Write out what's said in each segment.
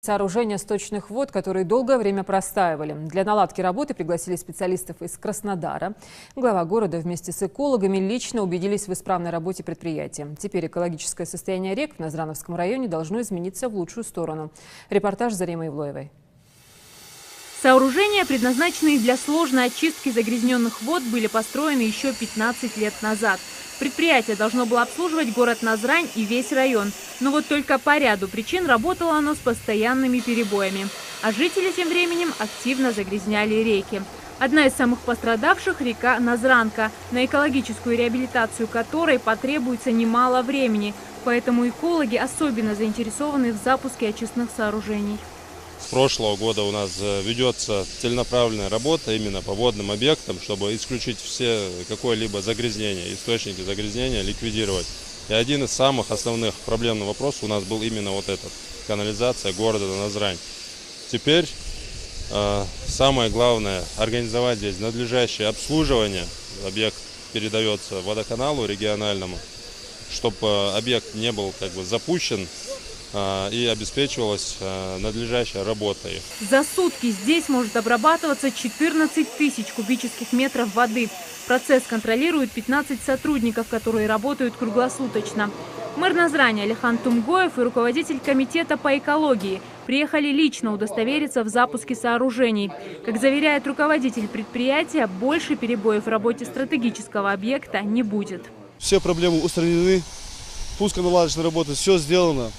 Сооружения сточных вод, которые долгое время простаивали. Для наладки работы пригласили специалистов из Краснодара. Глава города вместе с экологами лично убедились в исправной работе предприятия. Теперь экологическое состояние рек в Назрановском районе должно измениться в лучшую сторону. Репортаж Заремы Ивлоевой. Сооружения, предназначенные для сложной очистки загрязненных вод, были построены еще 15 лет назад. Предприятие должно было обслуживать город Назрань и весь район. Но вот только по ряду причин работало оно с постоянными перебоями. А жители тем временем активно загрязняли реки. Одна из самых пострадавших – река Назранка, на экологическую реабилитацию которой потребуется немало времени. Поэтому экологи особенно заинтересованы в запуске очистных сооружений. С прошлого года у нас ведется целенаправленная работа именно по водным объектам, чтобы исключить все какое-либо загрязнение, источники загрязнения ликвидировать. И один из самых основных проблемных вопросов у нас был именно вот этот – канализация города Назрань. Теперь самое главное – организовать здесь надлежащее обслуживание. Объект передается водоканалу региональному, чтобы объект не был запущен и обеспечивалась надлежащая работа их. За сутки здесь может обрабатываться 14 тысяч кубических метров воды. Процесс контролируют 15 сотрудников, которые работают круглосуточно. Мэр Назрани Алихан Тумгоев и руководитель комитета по экологии приехали лично удостовериться в запуске сооружений. Как заверяет руководитель предприятия, больше перебоев в работе стратегического объекта не будет. Все проблемы устранены, пусконаладочная работа, все сделано.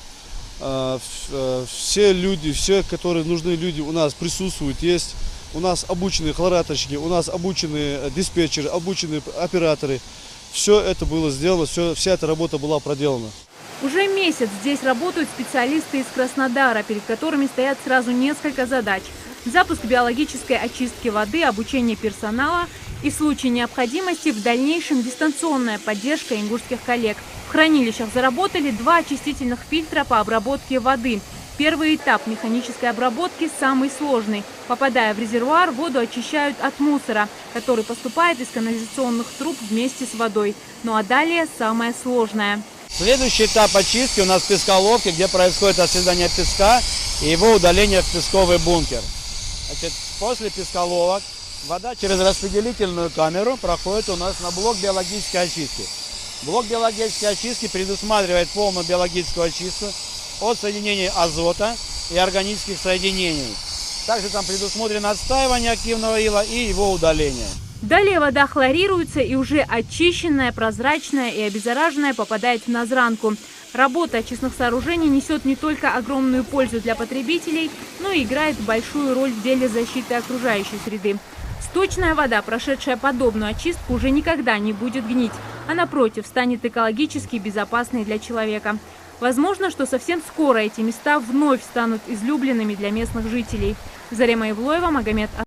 Все люди, все, которые нужны люди у нас присутствуют, есть. У нас обученные хлораточники, у нас обученные диспетчеры, обученные операторы. Все это было сделано, вся эта работа была проделана. Уже месяц здесь работают специалисты из Краснодара, перед которыми стоят сразу несколько задач. Запуск биологической очистки воды, обучение персонала и в случае необходимости в дальнейшем дистанционная поддержка ингушских коллег. В хранилищах заработали 2 очистительных фильтра по обработке воды. Первый этап механической обработки самый сложный. Попадая в резервуар, воду очищают от мусора, который поступает из канализационных труб вместе с водой. Ну а далее самое сложное. Следующий этап очистки у нас в песколовке, где происходит оседание песка и его удаление в песковый бункер. После песколовок вода через распределительную камеру проходит у нас на блок биологической очистки. Блок биологической очистки предусматривает полную биологическую очистку от соединений азота и органических соединений. Также там предусмотрено отстаивание активного ила и его удаление. Далее вода хлорируется и уже очищенная, прозрачная и обеззараженная попадает в Назранку. Работа очистных сооружений несет не только огромную пользу для потребителей, но и играет большую роль в деле защиты окружающей среды. Сточная вода, прошедшая подобную очистку, уже никогда не будет гнить, а напротив станет экологически безопасной для человека. Возможно, что совсем скоро эти места вновь станут излюбленными для местных жителей. Зарема Ивлоева, Магомед